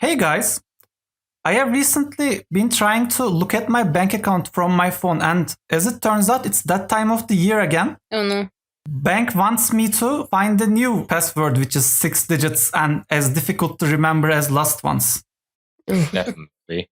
Hey guys, I have recently been trying to look at my bank account from my phone, and as it turns out, it's that time of the year again. Oh no. Bank wants me to find a new password, which is 6 digits and as difficult to remember as last ones. Definitely.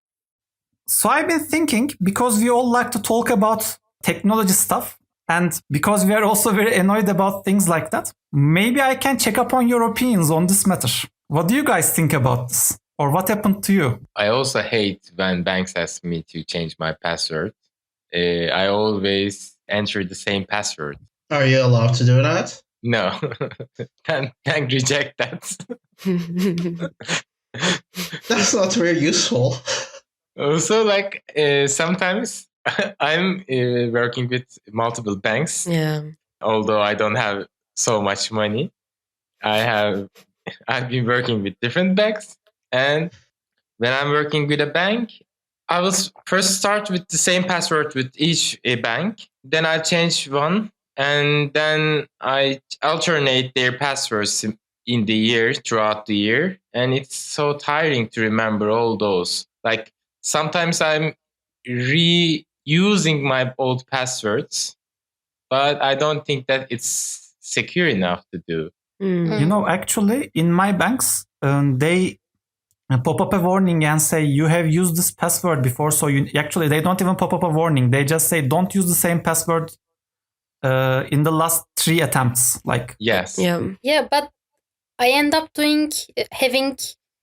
So I've been thinking, because we all like to talk about technology stuff, and because we are also very annoyed about things like that, maybe I can check up on your opinions on this matter. What do you guys think about this? Or what happened to you? I also hate when banks ask me to change my password. I always enter the same password. Are you allowed to do that? No, bank reject that. That's not very useful. Also, sometimes I'm working with multiple banks. Yeah. Although I don't have so much money, I've been working with different banks, and when I'm working with a bank, I will first start with the same password with each bank. Then I change one, and then I alternate their passwords in the year, throughout the year. And it's so tiring to remember all those. Like sometimes I'm reusing my old passwords, but I don't think that it's secure enough to do. You know, actually, in my banks, they pop up a warning and say you have used this password before. So they don't even pop up a warning. They just say don't use the same password in the last 3 attempts. Yes. Yeah, but I end up having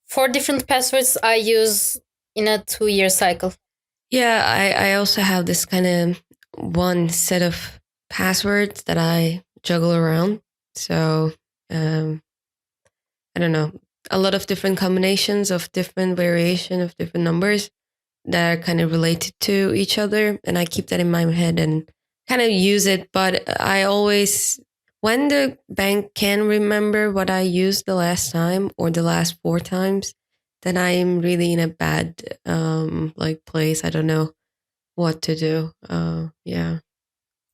4 different passwords I use in a 2-year cycle. Yeah, I also have this kind of one set of passwords that I juggle around. So I don't know, a lot of different combinations of different variation of different numbers that are kind of related to each other. And I keep that in my head and kind of use it. But I always, when the bank can remember what I used the last time or the last 4 times, then I am really in a bad place. I don't know what to do. Yeah.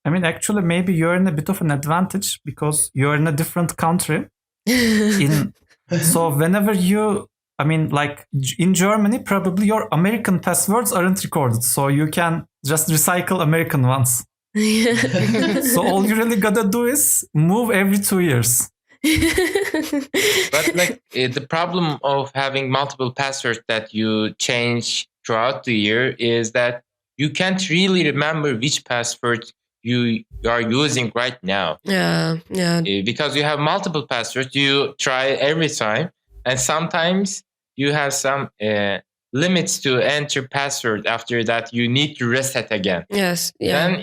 I mean, actually, maybe you're in a bit of an advantage because you're in a different country. So whenever in Germany, probably your American passwords aren't recorded. So you can just recycle American ones. So all you really gotta do is move every 2 years. But the problem of having multiple passwords that you change throughout the year is that you can't really remember which password you are using right now. Yeah. Because you have multiple passwords, you try every time, and sometimes you have some limits to enter password. After that, you need to reset again. Yes. Yeah. Then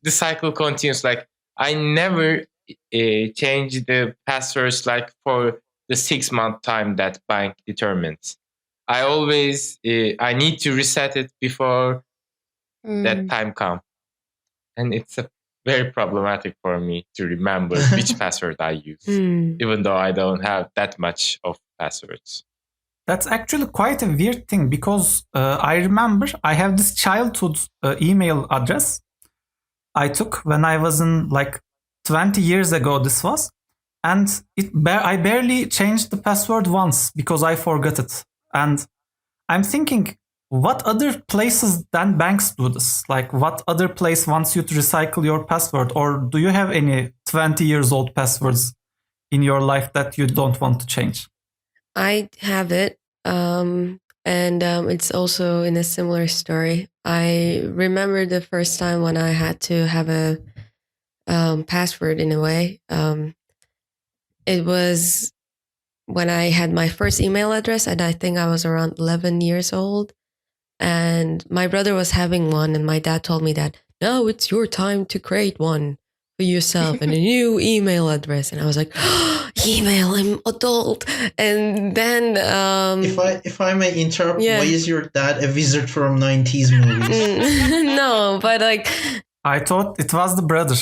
the cycle continues. Like I never change the passwords for the 6-month time that bank determines. I always I need to reset it before that time comes. And it's very problematic for me to remember which password I use, even though I don't have that much of passwords. That's actually quite a weird thing because I remember I have this childhood email address I took when I was in 20 years ago this was, and I barely changed the password once because I forgot it. And I'm thinking, what other places than banks do this? What other place wants you to recycle your password? Or do you have any 20 years old passwords in your life that you don't want to change? I have it. And it's also in a similar story. I remember the first time when I had to have a password in a way. It was when I had my first email address, and I think I was around 11 years old. And my brother was having one, and my dad told me that, no, it's your time to create one for yourself and a new email address. And I was like, oh, email, I'm adult. And then if I may interrupt, why is your dad a wizard from 90's movies? No, but I thought it was the brother.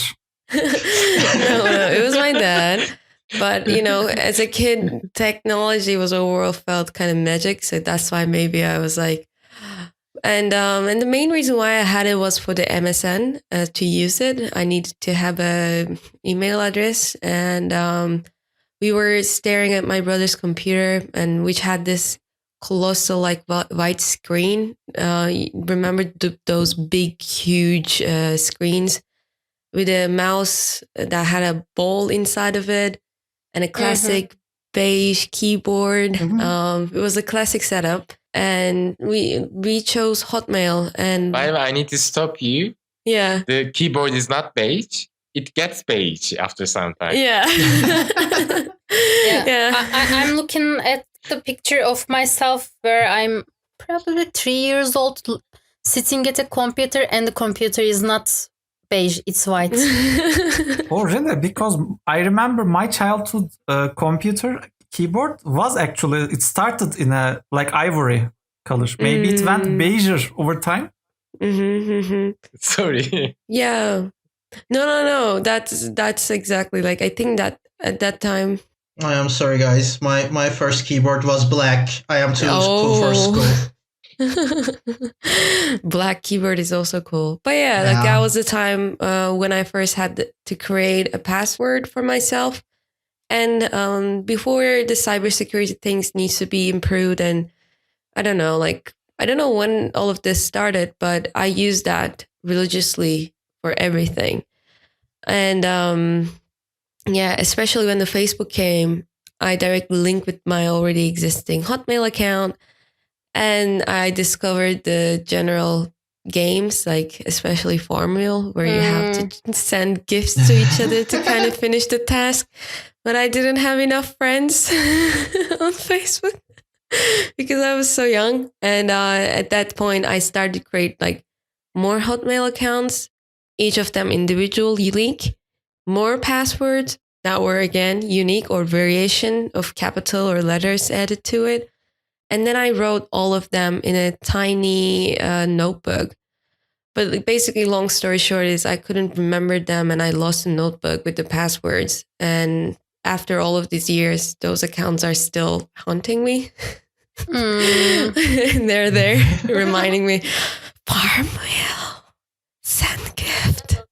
No, it was my dad. But, as a kid, technology was overall felt kind of magic. So that's why maybe I was like, and the main reason why I had it was for the MSN to use it. I needed to have a email address, and we were staring at my brother's computer, and which had this colossal like white screen. Remember those big, huge screens with a mouse that had a ball inside of it and a classic beige keyboard. It was a classic setup, and we chose Hotmail. And By the way, I need to stop you. Yeah, The keyboard is not beige. It gets beige after some time. Yeah. Yeah. I'm looking at the picture of myself where I'm probably 3 years old sitting at a computer, and the computer is not beige, it's white. Oh, really? Because I remember my childhood computer keyboard was actually, it started in a like ivory color. Maybe it went beiger over time. Sorry. Yeah. No. That's exactly like, I think that at that time. I am sorry, guys. My first keyboard was black. I am too cool for school. Black keyboard is also cool. But yeah, like that was the time when I first had to create a password for myself. And before the cybersecurity things needs to be improved, and I don't know when all of this started, but I used that religiously for everything. And yeah, especially when the Facebook came, I directly linked with my already existing Hotmail account. And I discovered the general games, like especially Farmville, where you have to send gifts to each other to kind of finish the task. But I didn't have enough friends on Facebook because I was so young. And at that point, I started to create like more Hotmail accounts, each of them individual, unique, more passwords that were again unique or variation of capital or letters added to it. And then I wrote all of them in a tiny notebook. But basically, long story short is I couldn't remember them, and I lost a notebook with the passwords. And after all of these years, those accounts are still haunting me. And they're there reminding me, Farmville, send gift.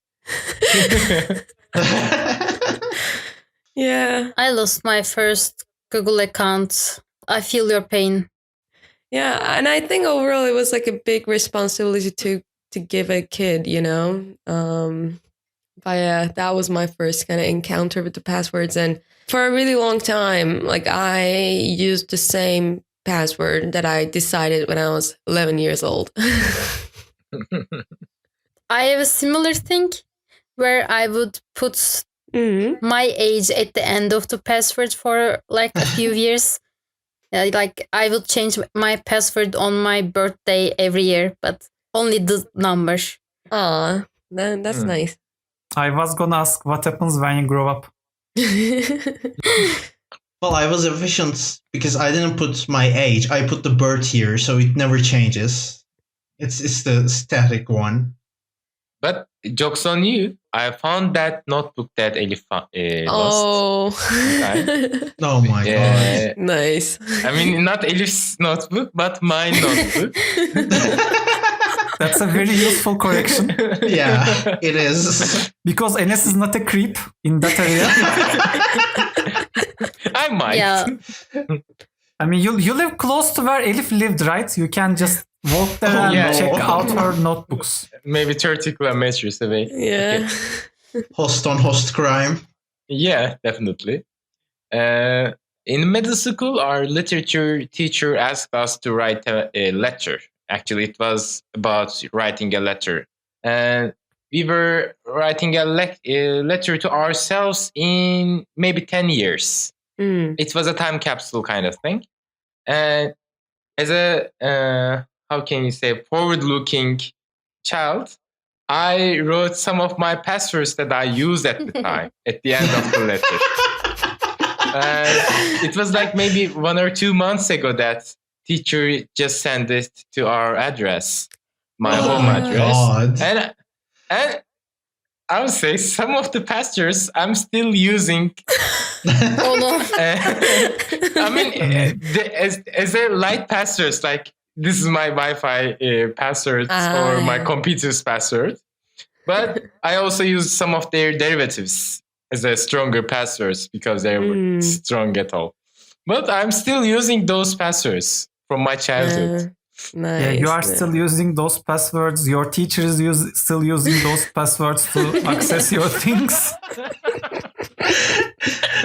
Yeah. I lost my first Google account. I feel your pain. Yeah, and I think overall it was like a big responsibility to give a kid, you know. But yeah, that was my first kind of encounter with the passwords, and for a really long time, like I used the same password that I decided when I was 11 years old. I have a similar thing where I would put my age at the end of the password for like a few years. Like I would change my password on my birthday every year, but only the number. Aw, that's nice. I was gonna ask what happens when you grow up. Well, I was efficient because I didn't put my age. I put the birth year, so it never changes. It's the static one. But jokes on you. I found that notebook that Elif lost. Oh. Oh my god. Nice. I mean, not Elif's notebook, but my notebook. That's a very useful correction. Yeah, it is. Because Enes is not a creep in that area. I might. Yeah. I mean, you live close to where Elif lived, right? You can just walk there and check out her notebooks. Maybe 30 kilometers away. Yeah. Okay. Host on host crime. Yeah, definitely. In middle school, our literature teacher asked us to write a letter. Actually, it was about writing a letter. And we were writing a letter to ourselves in maybe 10 years. It was a time capsule kind of thing. And as a, how can you say, forward-looking child, I wrote some of my passwords that I used at the time, at the end of the letter. It was like maybe 1 or 2 months ago that teacher just sent it to our address, my home address. God. And I would say some of the passwords I'm still using. Oh no. I mean, as a light passwords, like this is my Wi-Fi passwords or my computer's password. But I also use some of their derivatives as a stronger passwords because they were strong at all. But I'm still using those passwords from my childhood. Nice. Yeah, you are still using those passwords. Your teacher is still using those passwords to access your things.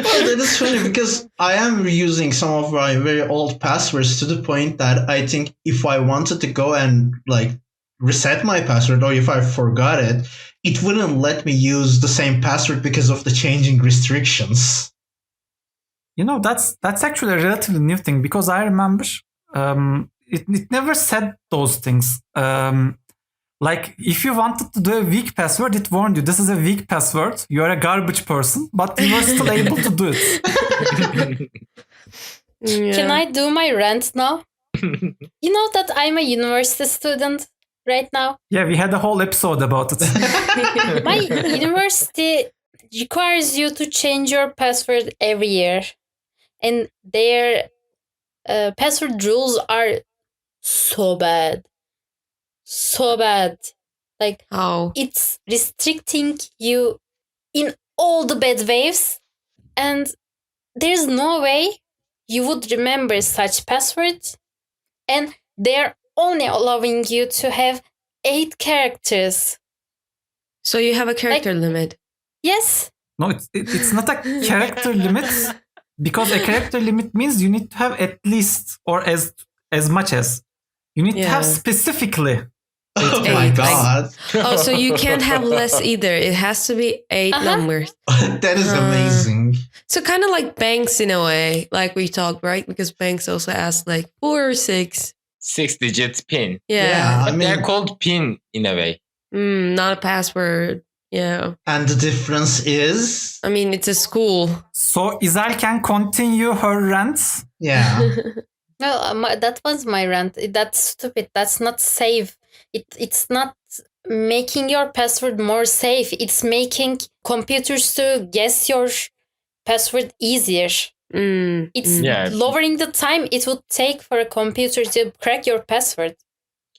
Well, that is funny because I am reusing some of my very old passwords to the point that I think if I wanted to go and like reset my password or if I forgot it, it wouldn't let me use the same password because of the changing restrictions. You know, that's actually a relatively new thing because I remember it never said those things. Like if you wanted to do a weak password, it warned you, this is a weak password. You are a garbage person, but you were still able to do it. Can I do my rant now? You know that I'm a university student right now. Yeah, we had a whole episode about it. My university requires you to change your password every year. And their password rules are so bad. So bad. Like, How? it's restricting you in all the bad ways. And there's no way you would remember such passwords. And they're only allowing you to have 8 characters. So you have a character limit. Yes. No, it's not a character limit because a character limit means you need to have at least or as much as. You need to have specifically. Oh my god. Oh, so you can't have less either. It has to be 8 numbers. That is amazing. So kind of like banks in a way, like we talked, right? Because banks also ask like 4 or 6. 6-digit PIN. Yeah. But they're called PIN in a way. Not a password. Yeah. And the difference is? I mean, it's a school. So Isal can continue her rants. Yeah. No, that was my rant. That's stupid. That's not safe. It's not making your password more safe. It's making computers to guess your password easier. It's lowering the time it would take for a computer to crack your password.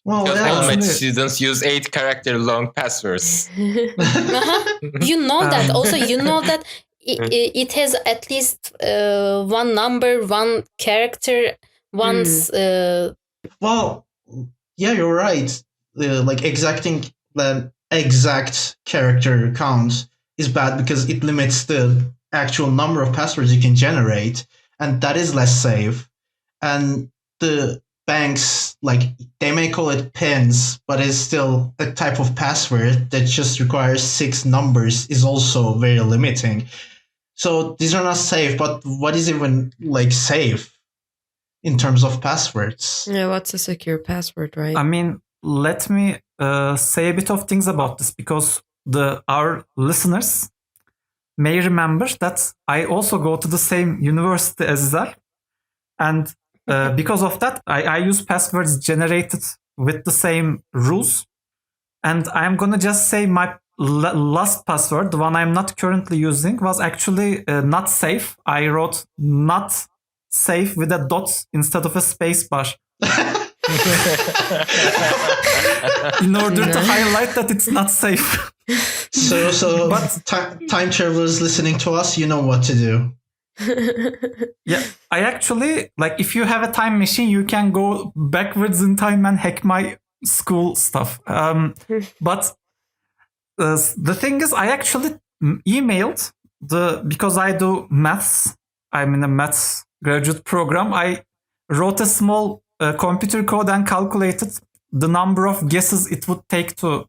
Well, Because yeah. all my students use 8-character long passwords. You know that. Also, you know that it has at least one number, one character, once. Well, yeah, you're right. Like exacting the exact character count is bad because it limits the actual number of passwords you can generate, and that is less safe. And the banks, like, they may call it pins, but it's still a type of password that just requires 6 numbers is also very limiting. So these are not safe, but what is even like safe in terms of passwords? Yeah, what's a secure password, right? I mean, let me say a bit of things about this because our listeners may remember that I also go to the same university as Zal. And because of that, I use passwords generated with the same rules. And I'm going to just say my last password, the one I'm not currently using, was actually not safe. I wrote not safe with a dot instead of a space bar. In order to highlight that it's not safe. So but time travelers listening to us, you know what to do. Yeah, I actually, like, if you have a time machine, you can go backwards in time and hack my school stuff. But the thing is, I actually emailed because I do maths. I'm in a maths graduate program. I wrote a small computer code and calculated the number of guesses it would take to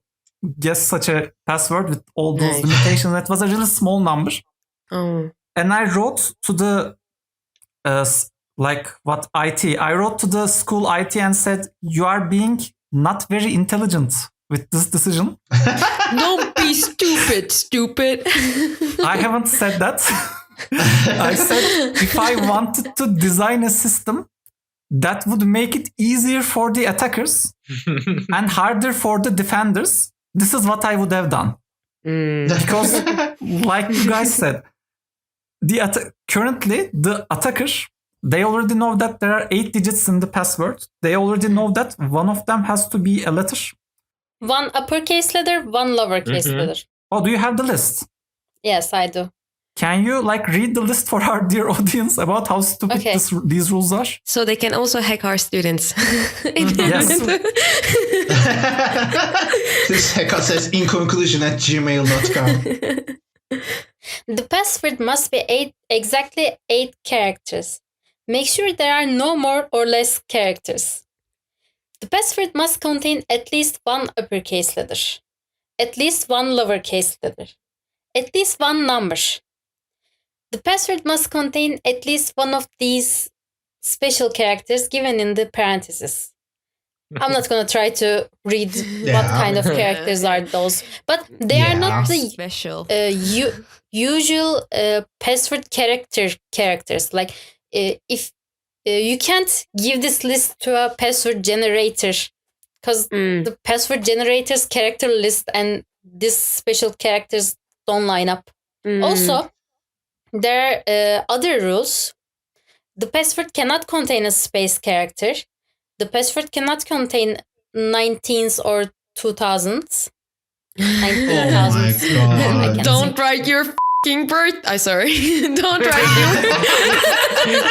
guess such a password with all those limitations. It was a really small number. Oh. And I wrote to the I wrote to the school IT and said, you are being not very intelligent with this decision. Don't be stupid. I haven't said that. I said, if I wanted to design a system that would make it easier for the attackers and harder for the defenders, this is what I would have done. Because, like you guys said, currently the attacker, they already know that there are 8 digits in the password. They already know that one of them has to be a letter. One uppercase letter, one lowercase letter. Oh, do you have the list? Yes, I do. can you like read the list for our dear audience about how stupid these rules are? So they can also hack our students. Yes. This hacker says inconclusion@gmail.com. The password must be exactly 8 characters. Make sure there are no more or less characters. The password must contain at least one uppercase letter, at least one lowercase letter, at least one number. The password must contain at least one of these special characters given in the parentheses. I'm not going to try to read what kind of characters are those, but they are not the special usual password characters. Like if you can't give this list to a password generator because the password generator's character list and these special characters don't line up. Also, there are other rules. The password cannot contain a space character. The password cannot contain 19s or 2000s. 19,000s. Oh my God. Don't write your f***ing birth. I sorry. Don't write your.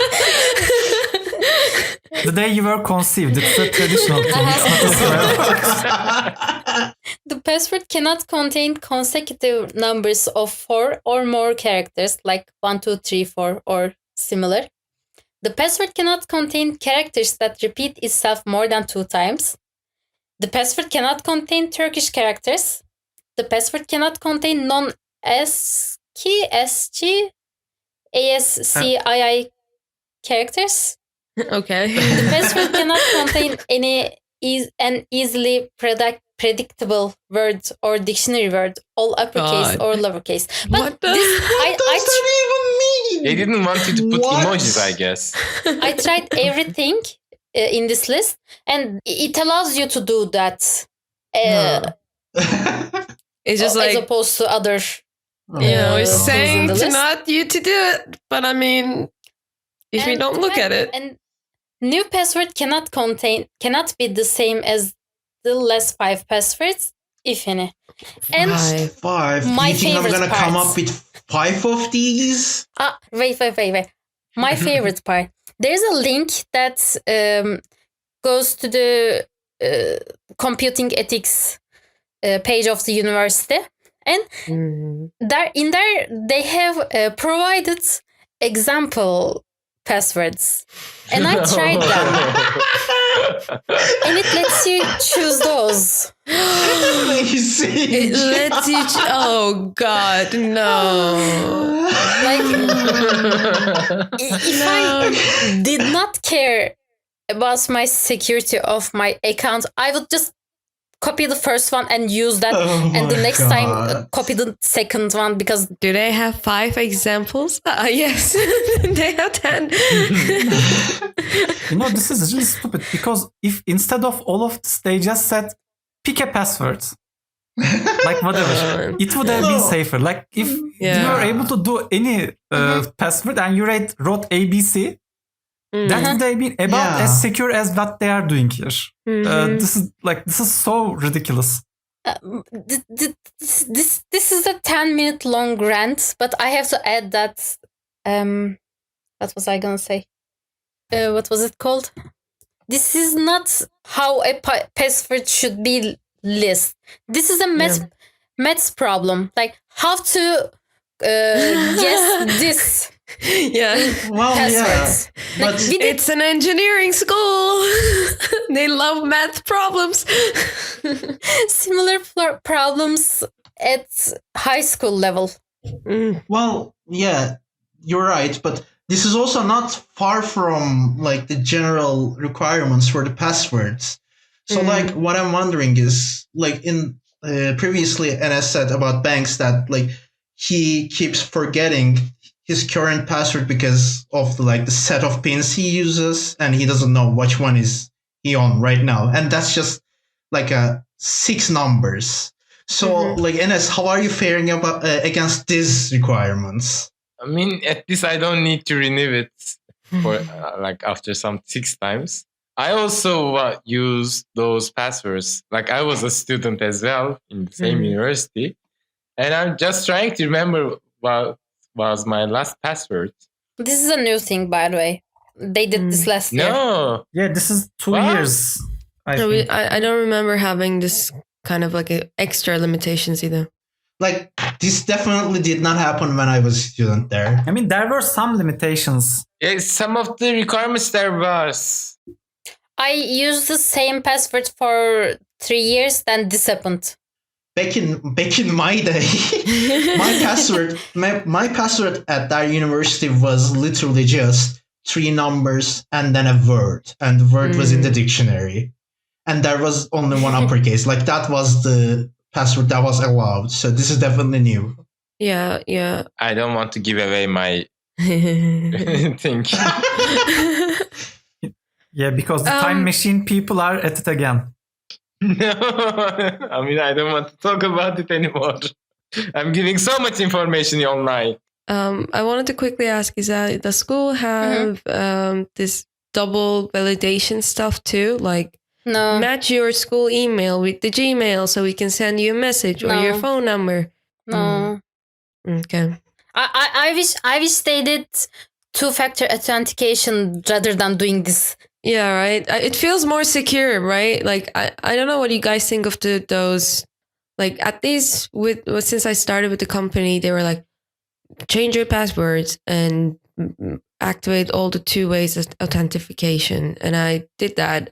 The day you were conceived. It's a traditional thing. It's not a swear. The password cannot contain consecutive numbers of 4 or more characters, like 1, 2, 3, 4, or similar. The password cannot contain characters that repeat itself more than 2 times. The password cannot contain Turkish characters. The password cannot contain non-ASCII, ASCII, ASCII characters. Okay. The password cannot contain an easily predictable word or dictionary word, all uppercase or lowercase. But What the- What does that even mean? They didn't want you to put What? emojis, I guess. I tried everything in this list, and it allows you to do that. It's just as like, opposed to other. it's things in saying the to list. not you to do it. But I mean, if you don't look at it. And new password cannot be the same as the last 5 passwords, if any. And Five. My Do you think I'm favorite gonna come parts. up with 5 of these? Wait. My favorite part. There's a link that goes to the computing ethics page of the university, and there they have provided example passwords, and I tried them, and it lets you choose those. Amazing. It lets you. Oh God, no! Like, if I did not care about my security of my account, I would just copy the first one and use that, and the next time copy the second one, because Do they have 5 examples? Yes, they have 10. You know, this is really stupid because if instead of all of this, they just said, pick a password. Like whatever. It would have been safer. Like if you were able to do any password and you wrote ABC, that would have been about as secure as what they are doing here. This is so ridiculous. This is a 10-minute long rant, but I have to add that. What was I gonna say? What was it called? This is not how a password should be list. This is a maths problem. Like how to guess this. Well, passwords. yeah. Like, But It's an engineering school. They love math problems. similar problems at high school level. well, yeah, you're right. But this is also not far from like the general requirements for the passwords. So like what I'm wondering is like in previously NS said about banks that like he keeps forgetting his current password because of the set of pins he uses, and he doesn't know which one is he on right now, and that's just like 6 numbers. So like NS, how are you faring against these requirements? I mean, at least I don't need to renew it for after some 6 times. I also use those passwords. Like I was a student as well in the same university, and I'm just trying to remember was my last password. This is a new thing, by the way. They did this last year. No. Yeah, this is 2 What? years. I No, think. I don't remember having this kind of like extra limitations either. Like, this definitely did not happen when I was a student there. I mean, there were some limitations. Yeah, some of the requirements there was. I used the same password for 3 years, then this happened. Back in my day, my password at that university was literally just 3 numbers and then a word, and the word was in the dictionary, and there was only one uppercase. Like, that was the password that was allowed. So this is definitely new. Yeah. I don't want to give away my thing. Yeah, because the time machine people are at it again. No, I mean, I don't want to talk about it anymore. I'm giving so much information online. I wanted to quickly ask, is that the school have this double validation stuff too? Like, No. match your school email with the Gmail so we can send you a message or your No. phone number. No. Okay. I wish they did 2-factor authentication rather than doing this. Yeah, right. It feels more secure, right? Like I don't know what you guys think of those. Like, at least since I started with the company, they were like, change your passwords and activate all the 2 ways of authentication, and I did that.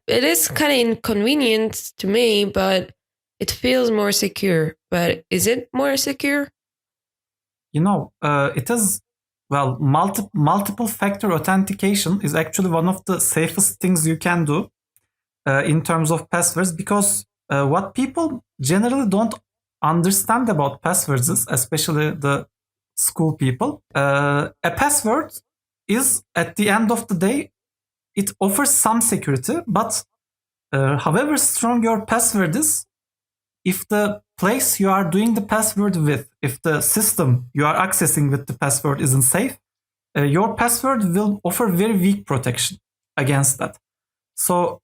It is kind of inconvenient to me, but it feels more secure. But is it more secure? You know, it is, well, multiple factor authentication is actually one of the safest things you can do in terms of passwords, because what people generally don't understand about passwords is, especially the school people, a password is, at the end of the day, it offers some security, but however strong your password is, if the place you are doing the password with, if the system you are accessing with the password isn't safe, your password will offer very weak protection against that. So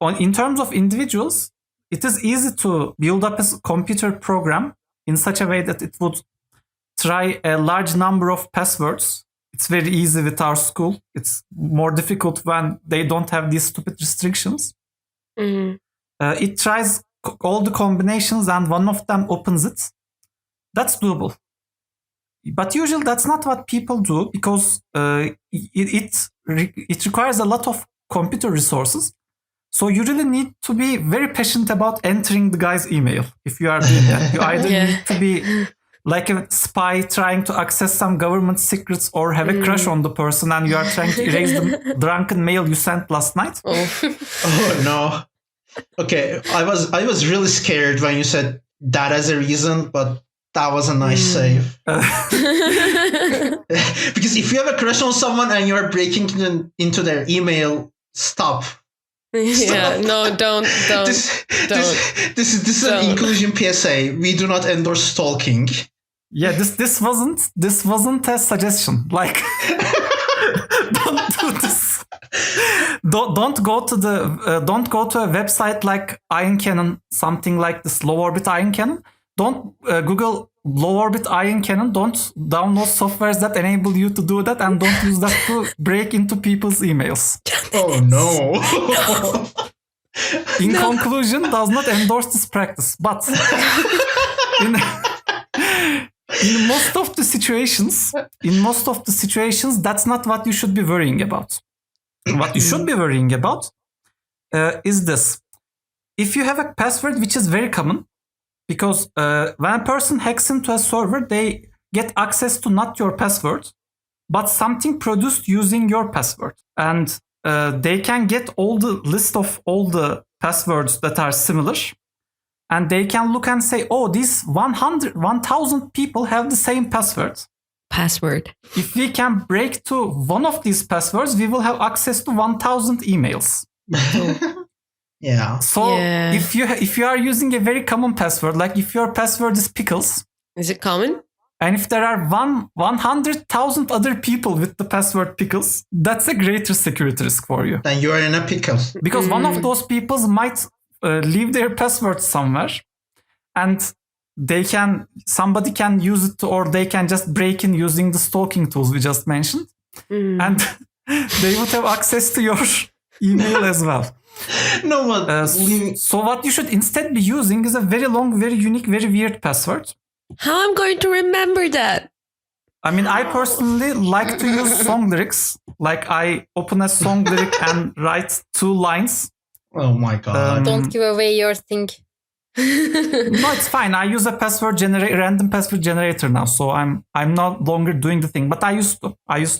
in terms of individuals, it is easy to build up a computer program in such a way that it would try a large number of passwords. It's very easy with our school. It's more difficult when they don't have these stupid restrictions. Mm-hmm. It tries all the combinations and one of them opens it. That's doable. But usually that's not what people do, because it requires a lot of computer resources. So you really need to be very patient about entering the guy's email. If you are doing that, you either need to be like a spy trying to access some government secrets, or have a crush on the person and you are trying to erase the drunken mail you sent last night. Oh no. Okay, I was really scared when you said that as a reason, but that was a nice save. Because if you have a crush on someone and you're breaking into their email, stop. Yeah, no, don't. This is an inclusion PSA. We do not endorse stalking. Yeah, this wasn't a suggestion. Like, don't do this. Don't go to a website like Ion Cannon, something like this, low orbit Ion Cannon. Don't Google low orbit Ion Cannon. Don't download softwares that enable you to do that, and don't use that to break into people's emails. Oh no. Inconclusion does not endorse this practice, but in most of the situations, that's not what you should be worrying about. What you should be worrying about is this. If you have a password which is very common, because when a person hacks into a server, they get access to not your password, but something produced using your password. And they can get all the list of all the passwords that are similar. And they can look and say, oh, these 1,000 people have the same password. If we can break to one of these passwords, we will have access to 1,000 emails. Yeah. So if you are using a very common password, like if your password is pickles, is it common? And if there are 100,000 other people with the password pickles, that's a greater security risk for you. Then you are in a pickle. Because one of those people might leave their password somewhere, and somebody can use it or they can just break in using the stalking tools we just mentioned. And they would have access to your email as well. No, but so what you should instead be using is a very long, very unique, very weird password. How I'm going to remember that? I mean, I personally like to use song lyrics. Like I open a song lyric and write 2 lines. Oh my god. Don't give away your thing. No, it's fine. I use a random password generator now, so I'm no longer doing the thing. But I used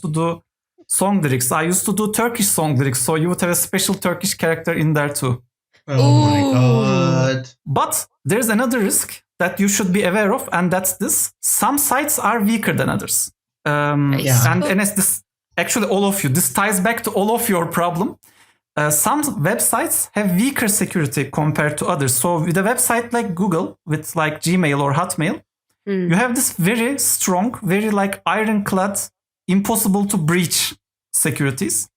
to do song lyrics. I used to do Turkish song lyrics, so you would have a special Turkish character in there too. Oh my god. But there's another risk that you should be aware of, and that's this. Some sites are weaker than others. And Enes, this actually all of you. This ties back to all of your problem. Some websites have weaker security compared to others. So with a website like Google, with like Gmail or Hotmail, you have this very strong, very like ironclad, impossible to breach securities.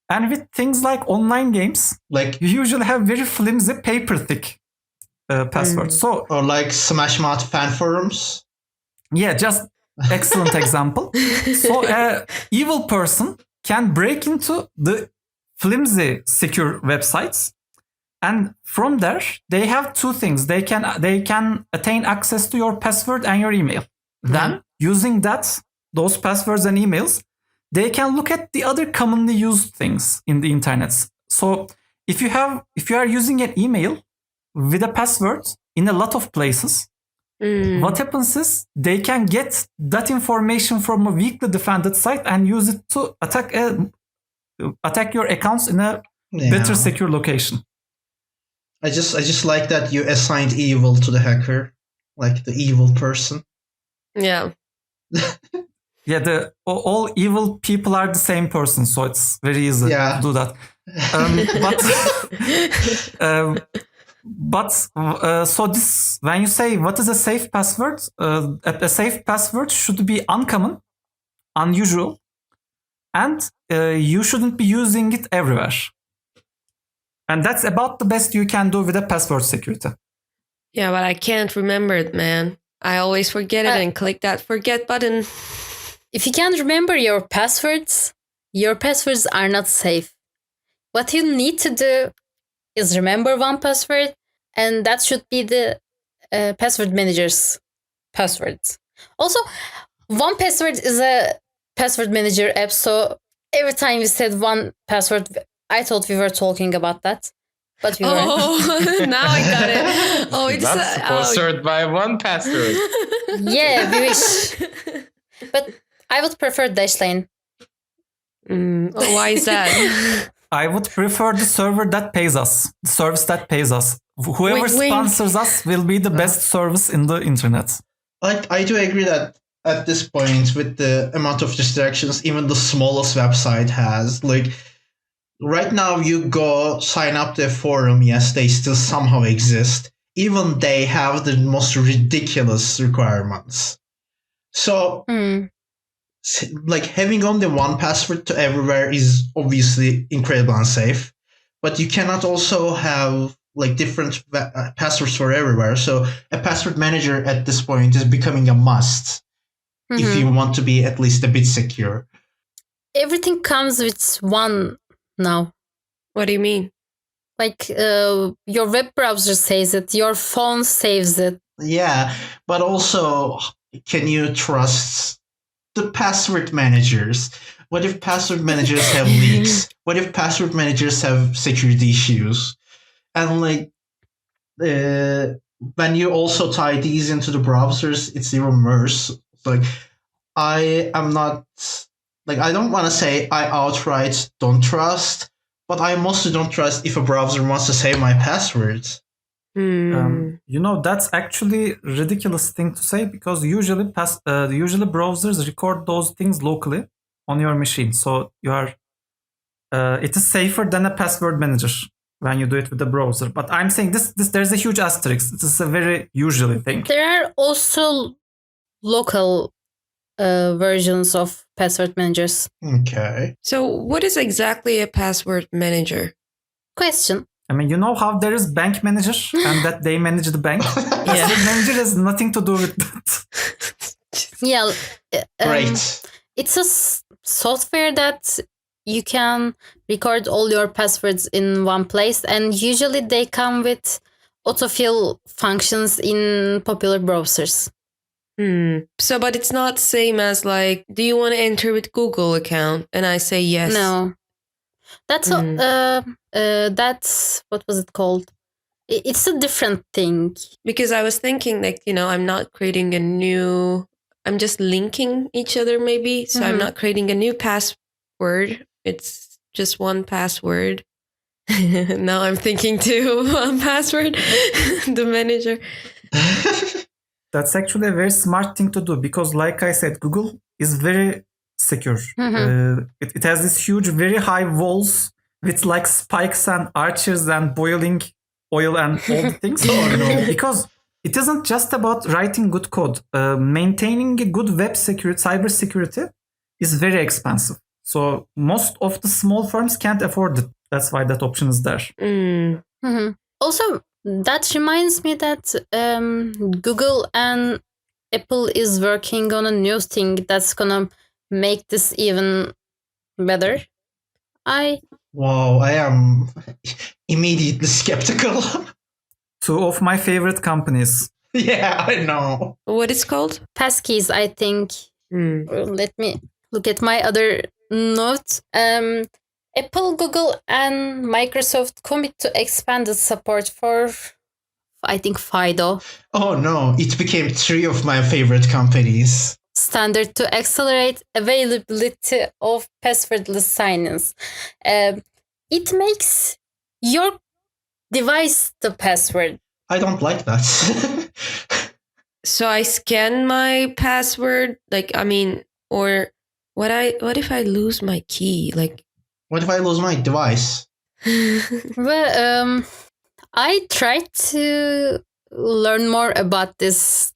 And with things like online games, like you usually have very flimsy, paper thick passwords. So or like Smash Mouth fan forums. Yeah, just excellent example. So an evil person can break into the flimsy secure websites, and from there they have 2 things. They can attain access to your password and your email. Then using those passwords and emails, they can look at the other commonly used things in the internet. So if you are using an email with a password in a lot of places, what happens is they can get that information from a weakly defended site and use it to attack your accounts in a better secure location. I just like that you assigned evil to the hacker, like the evil person. Yeah. Yeah, all evil people are the same person, so it's very easy to do that. So this, when you say what is a safe password, a safe password should be uncommon, unusual, and you shouldn't be using it everywhere. And that's about the best you can do with a password security. Yeah, but I can't remember it, man. I always forget it and click that forget button. If you can't remember your passwords are not safe. What you need to do is remember one password, and that should be the password manager's passwords. Also, one password is a password manager app, so every time we said one password, I thought we were talking about that, but we weren't. Oh, now I got it. Oh, it's not sponsored by one password. Yeah, we wish. But I would prefer Dashlane. Why is that? I would prefer the server that pays us, the service that pays us. Whoever sponsors us will be the best service in the internet. I do agree that at this point, with the amount of distractions even the smallest website has, like right now you go sign up to a forum, yes, they still somehow exist. Even they have the most ridiculous requirements. So like having only one password to everywhere is obviously incredibly unsafe, but you cannot also have like different passwords for everywhere. So a password manager at this point is becoming a must if you want to be at least a bit secure. Everything comes with one now. What do you mean? Like your web browser saves it, your phone saves it. Yeah, but also, can you trust the password managers? What if password managers have leaks? What if password managers have security issues? And like, when you also tie these into the browsers, it's even worse. Like, I am not, like, I don't want to say I outright don't trust, but I mostly don't trust if a browser wants to save my passwords. That's actually a ridiculous thing to say, because usually browsers record those things locally on your machine. So it is safer than a password manager when you do it with the browser. But I'm saying this there's a huge asterisk. This is a very usually thing. There are also local versions of password managers. Okay. So what is exactly a password manager? Question. I mean, you know how there is bank manager and that they manage the bank? Password manager has nothing to do with that. Yeah. Great. It's a software that you can record all your passwords in one place, and usually they come with autofill functions in popular browsers. So, but it's not same as like, do you want to enter with Google account? And I say yes. No. That's that's what was it called? It's a different thing. Because I was thinking like, I'm not creating a new, I'm just linking each other maybe. So I'm not creating a new password. It's just one password. Now I'm thinking too, one password, the manager. That's actually a very smart thing to do because, like I said, Google is very secure. It has this huge, very high walls with like spikes and arches and boiling oil and all the things. Because it isn't just about writing good code. Maintaining a good web security, cyber security is very expensive. So most of the small firms can't afford it. That's why that option is there. Also, that reminds me that Google and Apple is working on a new thing that's gonna make this even better. Wow, I am immediately skeptical. Two of my favorite companies. Yeah, I know. What is called? Passkeys, I think. Let me look at my other notes. Apple, Google, and Microsoft commit to expanded support for, I think, FIDO. Oh no, it became 3 of my favorite companies. Standard to accelerate availability of passwordless sign-ins. It makes your device the password. I don't like that. So I scan my password, or what if I lose my key? Like, what if I lose my device? Well, I tried to learn more about this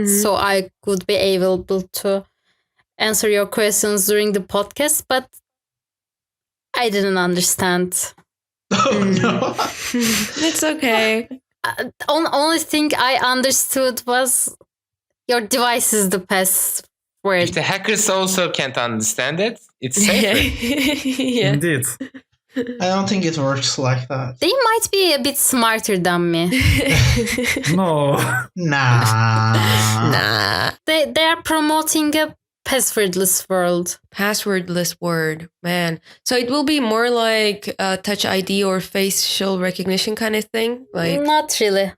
so I could be able to answer your questions during the podcast, but I didn't understand. Oh no. It's okay. Only thing I understood was your device is the password. If the hackers also can't understand it, it's safer. Yeah. Indeed. I don't think it works like that. They might be a bit smarter than me. No. Nah. They are promoting a passwordless world. Passwordless word, man. So it will be more like Touch ID or facial recognition kind of thing? Like, Not really.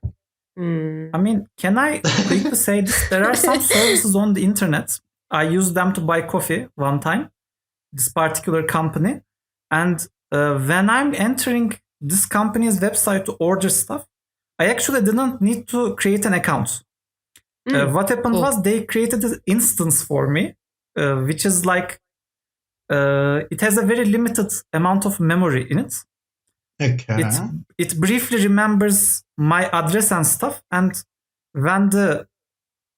I mean, can I quickly say this? There are some services on the internet. I used them to buy coffee one time, this particular company. And when I'm entering this company's website to order stuff, I actually didn't need to create an account. What happened was they created an instance for me, which is like, it has a very limited amount of memory in it. Okay. It briefly remembers my address and stuff, and when the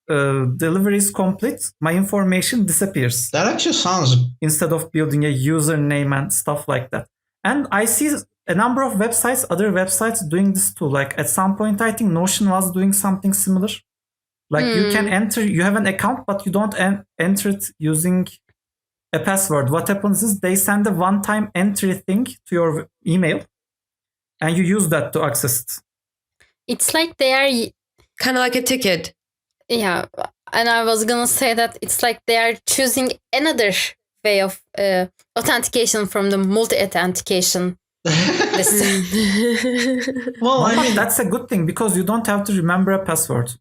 delivery is complete, my information disappears. That actually sounds... Instead of building a username and stuff like that. And I see a number of websites, other websites doing this too. Like at some point, I think Notion was doing something similar. Like you can enter, you have an account, but you don't enter it using a password. What happens is they send a one-time entry thing to your email, and you use that to access it. It's like they are... kind of like a ticket. Yeah, and I was gonna say that it's like they are choosing another way of authentication from the multi-authentication list. Well, I mean, That's a good thing because you don't have to remember a password.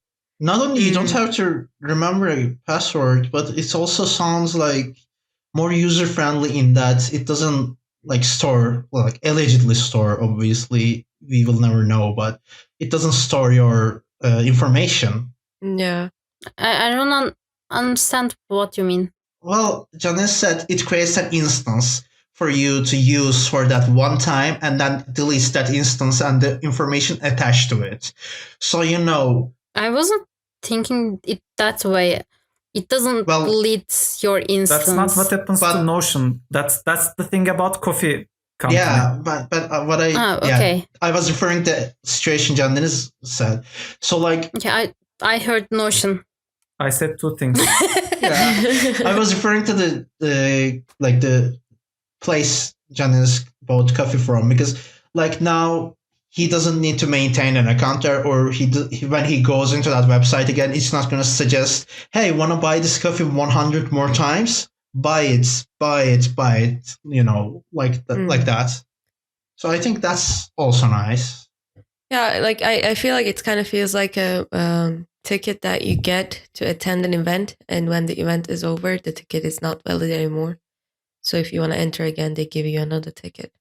not only you don't have to remember a password, but it also sounds like more user-friendly in that it doesn't like store, well, like allegedly store, obviously, we will never know, but it doesn't store your information. Yeah. I don't understand what you mean. Well, Janice said it creates an instance for you to use for that one time and then deletes that instance and the information attached to it. So, I wasn't thinking it that way. It doesn't delete your instance. That's not what happens to Notion. That's the thing about coffee. company. Yeah, but what okay. I was referring to the situation John Dennis said. So like, Okay, I heard Notion. I said two things. I was referring to the place John Dennis bought coffee from, because like now he doesn't need to maintain an account there, or when he goes into that website again, it's not going to suggest, hey, want to buy this coffee 100 more times? Buy it, you know, like that. So I think that's also nice. Yeah, like I feel like it kind of feels like a ticket that you get to attend an event, and when the event is over, the ticket is not valid anymore. So if you want to enter again, they give you another ticket.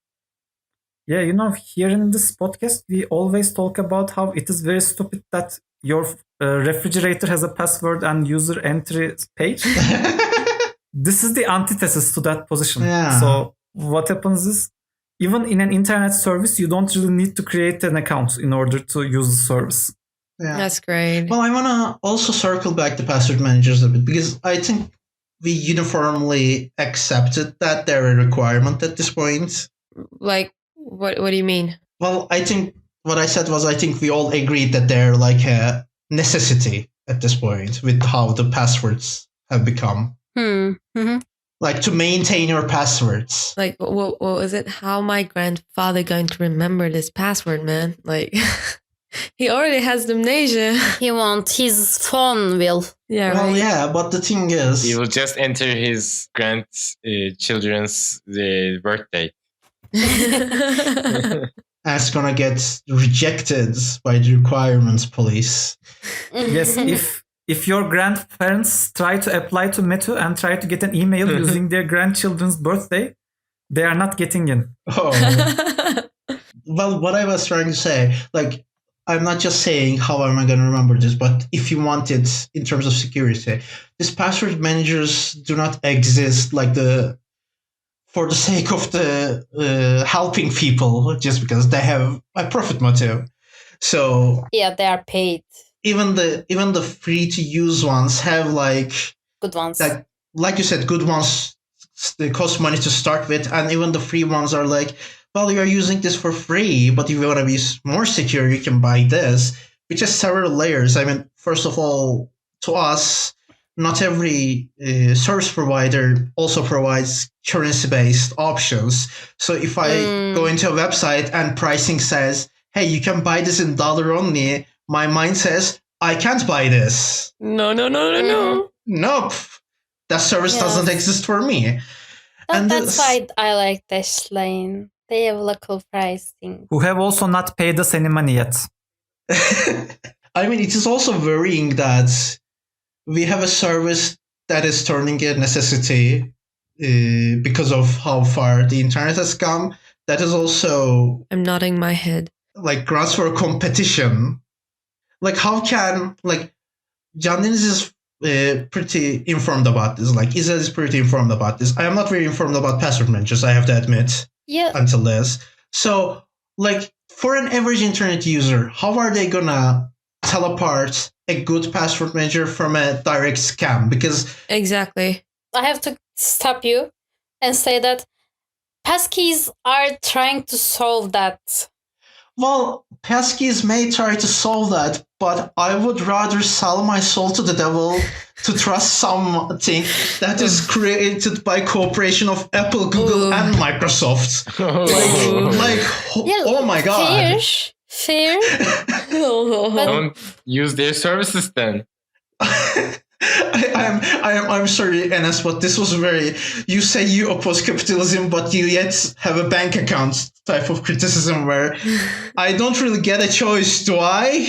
Yeah, you know, here in this podcast, we always talk about how it is very stupid that your refrigerator has a password and user entry page. This is the antithesis to that position. Yeah. So what happens is, even in an internet service, you don't really need to create an account in order to use the service. Yeah. That's great. Well, I want to also circle back to password managers a bit, because I think we uniformly accepted that they're a requirement at this point. Like, what do you mean? Well, I think what I said was, I think we all agreed that they're like a necessity at this point with how the passwords have become. Mm-hmm. Like, to maintain your passwords. Like, what was it? How my grandfather going to remember this password, man? Like, he already has amnesia. He won't. His phone will. Yeah, Well, right. yeah, but the thing is, He will just enter his grandchildren's birthday. that's gonna get rejected by the requirements police. Yes, if your grandparents try to apply to Metu and try to get an email using their grandchildren's birthday, they are not getting in. Oh. Well, what I was trying to say, like, I'm not just saying how am I going to remember this, but if you want it in terms of security, these password managers do not exist like for the sake of the helping people, just because they have a profit motive. So Yeah, they are paid. even the free to use ones have like Good ones. like you said, good ones, they cost money to start with, and even the free ones are like, well, you're using this for free, but if you want to be more secure, you can buy this, which has several layers. I mean, first of all, to us, not every service provider also provides currency-based options. So if I go into a website and pricing says, hey, you can buy this in dollar only, my mind says, I can't buy this. No. Nope. That service doesn't exist for me. That's why I like Dashlane. They have local pricing. Who have also not paid us any money yet. I mean, it is also worrying that we have a service that is turning a necessity because of how far the internet has come. That is also, I'm nodding my head. like, grounds for competition. Like, how can, like, John Dennis is pretty informed about this. Like, Isa is pretty informed about this. I am not very informed about password managers, I have to admit. Yeah. Until this. So, like, for an average internet user, how are they gonna tell apart a good password manager from a direct scam? Because Exactly. I have to stop you and say that passkeys are trying to solve that. well, passkeys may try to solve that, but I would rather sell my soul to the devil to trust something that is created by cooperation of Apple, Google, and Microsoft. Oh my god! Fair. Don't use their services then. I'm sorry, Enes, but this was very. You say you oppose capitalism, but you yet have a bank account type of criticism where I don't really get a choice, do I?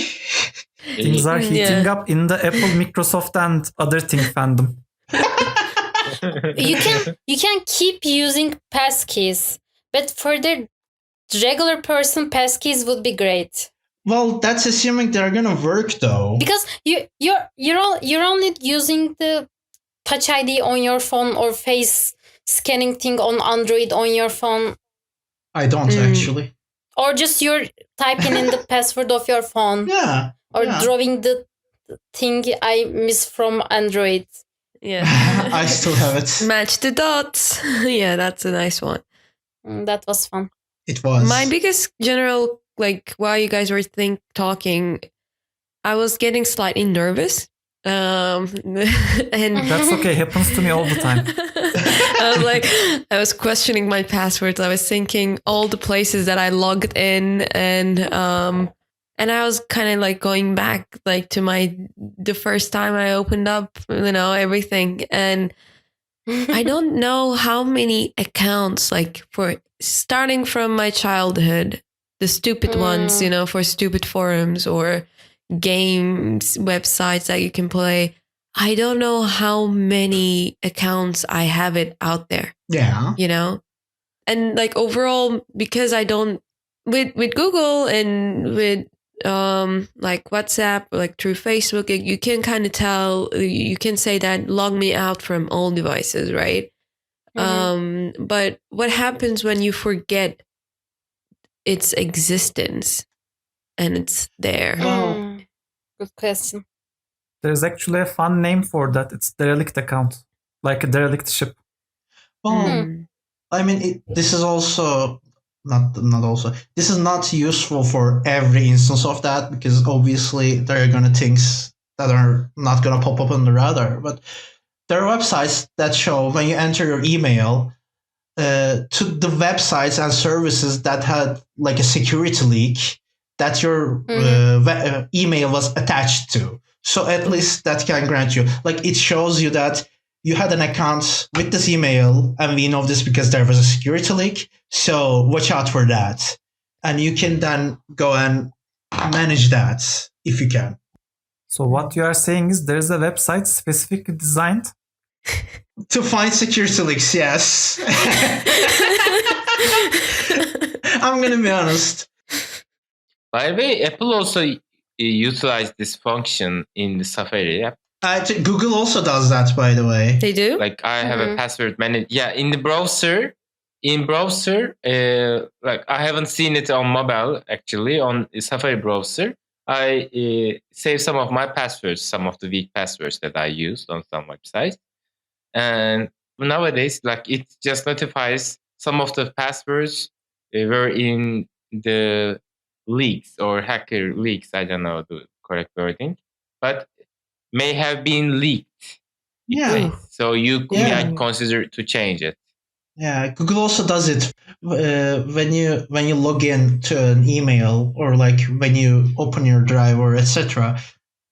Things are heating up in the Apple, Microsoft, and other thing fandom. You can keep using passkeys, but for the regular person, passkeys would be great. Well, that's assuming they're gonna work, though. Because you're only using the Touch ID on your phone or face scanning thing on Android on your phone. I don't actually. Or just you're typing in the password of your phone. Yeah. Or drawing the thing I miss from Android. Yeah. I still have it. Match the dots. Yeah, that's a nice one. That was fun. It was. My biggest general, like, while you guys were talking, I was getting slightly nervous. And That's okay. Happens to me all the time. I was questioning my passwords. I was thinking all the places that I logged in, and I was kind of like going back like to the first time I opened up, everything. And I don't know how many accounts, like for starting from my childhood, the stupid ones, for stupid forums or games, websites that you can play. I don't know how many accounts I have it out there. Yeah. And like overall, because I don't with Google and with like WhatsApp, like through Facebook, you can kind of tell, you can say that log me out from all devices, right? But what happens when you forget its existence and it's there? Good question. There's actually a fun name for that. It's derelict account, like a derelict ship. Well, I mean, this is also this is not useful for every instance of that, because obviously there are gonna things that are not gonna pop up on the radar. But there are websites that show when you enter your email to the websites and services that had like a security leak that your email was attached to. So at least that can grant you, like, it shows you that you had an account with this email, and we know this because there was a security leak. So watch out for that. And you can then go and manage that if you can. So what you are saying is there's a website specifically designed to find security leaks, yes. I'm going to be honest. By the way, Apple also utilized this function in the Safari app. Google also does that, by the way. They do? Like, I have a password manager. Yeah, in the browser. Like, I haven't seen it on mobile, actually, on the Safari browser. I save some of my passwords, some of the weak passwords that I used on some websites. And nowadays, like, it just notifies some of the passwords were in the leaks or hacker leaks. I don't know the correct wording, but may have been leaked. Yeah. So you might consider to change it. Yeah, Google also does it when you log in to an email, or like when you open your drive or etc.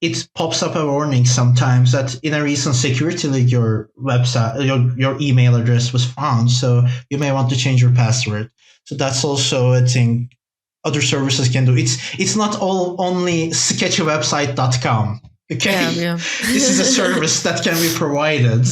It pops up a warning sometimes that in a recent security leak your website, your email address was found, so you may want to change your password. So that's also a thing other services can do. It's not only sketchywebsite.com. Okay, yeah. This is a service that can be provided.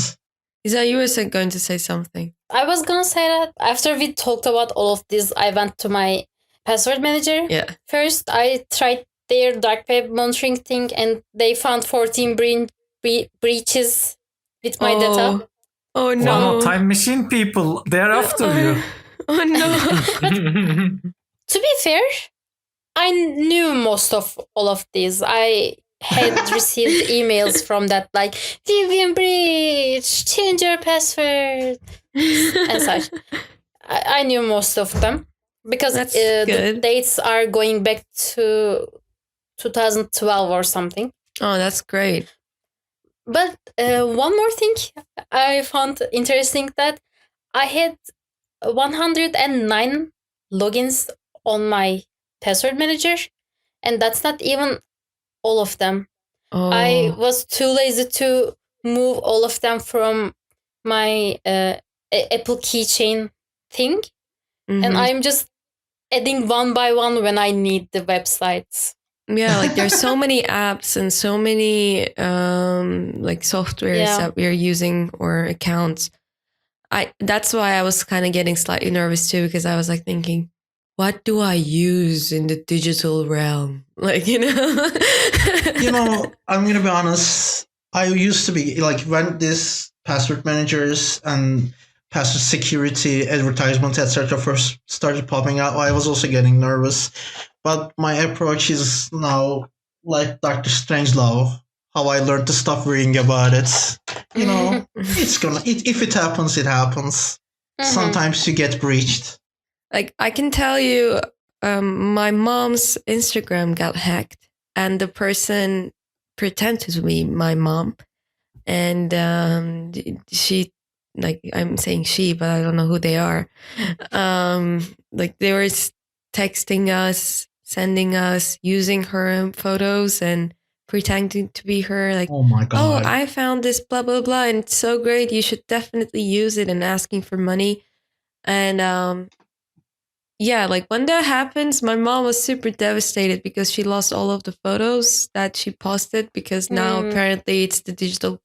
Is that you were going to say something? I was gonna say that after we talked about all of this, I went to my password manager. Yeah. First, I tried their dark web monitoring thing, and they found 14 breaches with my data. Oh no! Time machine people, they're after you. Oh no! To be fair, I knew most of all of these. I had received emails from that, like, Vivian breach, change your password, and such. I knew most of them because the dates are going back to 2012 or something. Oh, that's great. But one more thing I found interesting, that I had 109 logins on my password manager, and that's not even all of them. I was too lazy to move all of them from my Apple keychain thing, and I'm just adding one by one when I need the websites. Yeah, like there's so many apps and so many like softwares that we're using, or accounts. That's why I was kind of getting slightly nervous too, because I was like thinking, what do I use in the digital realm? Like, I'm going to be honest. I used to be like, when this password managers and password security advertisements, etc. first started popping out, I was also getting nervous. But my approach is now like Dr. Strangelove, how I learned to stop worrying about it. It's if it happens, it happens. Sometimes you get breached. Like, I can tell you, my mom's Instagram got hacked, and the person pretended to be my mom, and she, like, I'm saying she, but I don't know who they are. Like, they were texting us, sending us, using her photos and pretending to be her. Like, Oh my god. I found this blah blah blah, and it's so great. You should definitely use it, and asking for money. And yeah, like when that happens, my mom was super devastated because she lost all of the photos that she posted, because now apparently it's the digital,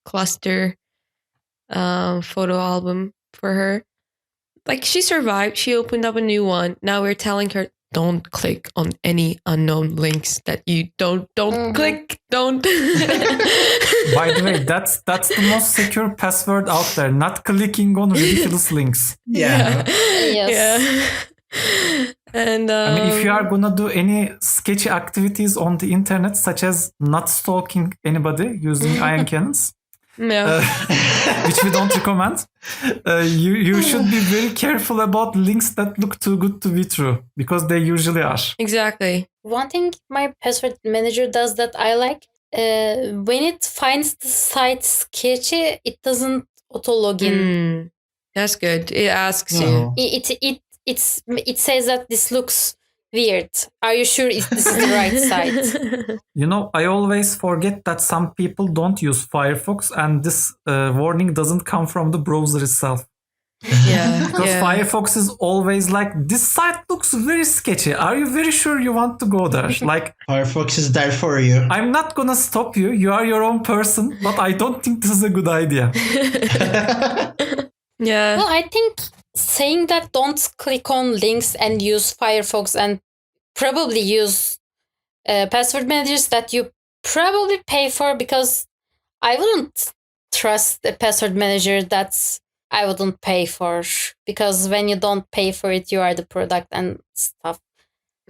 cluster photo album for her. Like, she survived. She opened up a new one. Now we're telling her, don't click on any unknown links that you don't click. Don't. By the way, that's the most secure password out there. Not clicking on ridiculous links. Yeah. Yes. Yeah. And I mean, if you are gonna do any sketchy activities on the internet, such as not stalking anybody using iron cannons, yeah. which we don't recommend, you should be very careful about links that look too good to be true, because they usually are. Exactly. One thing my password manager does that I like, when it finds the site sketchy, it doesn't auto login. That's good. It asks No. you. It says that this looks weird. Are you sure this is the right site? I always forget that some people don't use Firefox, and this warning doesn't come from the browser itself. Yeah. Because Firefox is always like, this site looks very sketchy. Are you very sure you want to go there? Like, Firefox is there for you. I'm not gonna stop you. You are your own person, but I don't think this is a good idea. Yeah. Well, I think saying that don't click on links and use Firefox and probably use password managers that you probably pay for, because I wouldn't trust a password manager that's I wouldn't pay for, because when you don't pay for it, you are the product and stuff.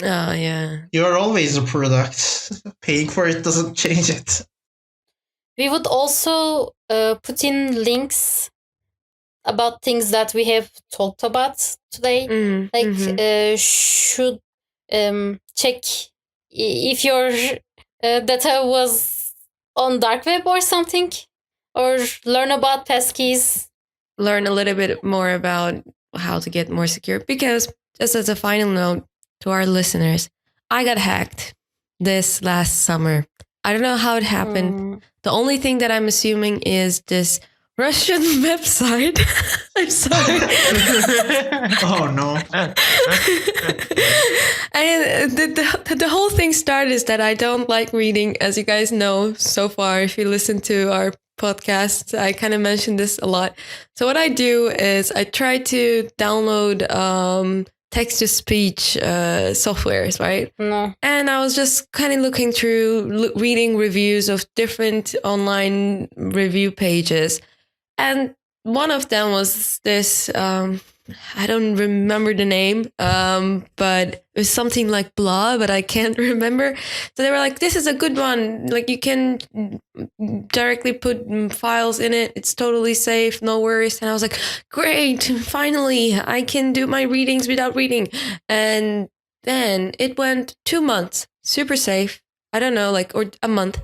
Oh, yeah. You're always a product. Paying for it doesn't change it. We would also put in links about things that we have talked about today. Should check if your data was on dark web or something, or learn about passkeys. Learn a little bit more about how to get more secure, because just as a final note to our listeners, I got hacked this last summer. I don't know how it happened. The only thing that I'm assuming is this Russian website. I'm sorry. Oh no. And the whole thing started is that I don't like reading, as you guys know so far. If you listen to our podcast, I kind of mentioned this a lot. So what I do is I try to download text-to-speech softwares, right? No. And I was just kind of looking through, reading reviews of different online review pages. And one of them was this, I don't remember the name, but it was something like blah, but I can't remember. So they were like, this is a good one. Like, you can directly put files in it. It's totally safe. No worries. And I was like, great. Finally, I can do my readings without reading. And then it went 2 months, super safe. I don't know, like, or a month.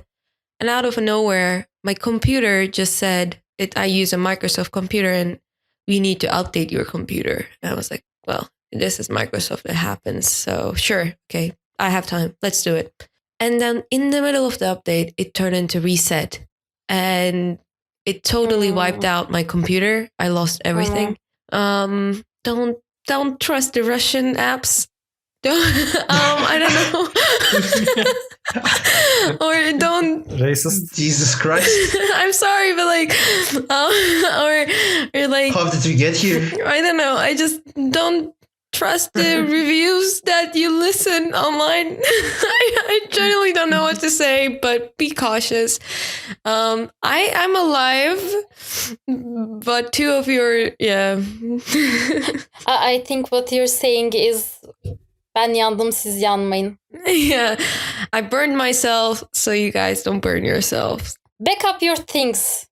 And out of nowhere, my computer just said, I use a Microsoft computer and we need to update your computer. And I was like, well, this is Microsoft. It happens. So sure. Okay. I have time. Let's do it. And then in the middle of the update, it turned into reset and it totally wiped out my computer. I lost everything. Don't trust the Russian apps. I don't know. Or don't. Racist. Jesus Christ. I'm sorry, but like, or like, how did we get here? I don't know. I just don't trust the reviews that you listen online. I generally don't know what to say, but be cautious. I'm alive, but two of your, yeah. I think what you're saying is, ben yandım, siz yanmayın. Yeah, I burned myself, so you guys don't burn yourselves. Back up your things.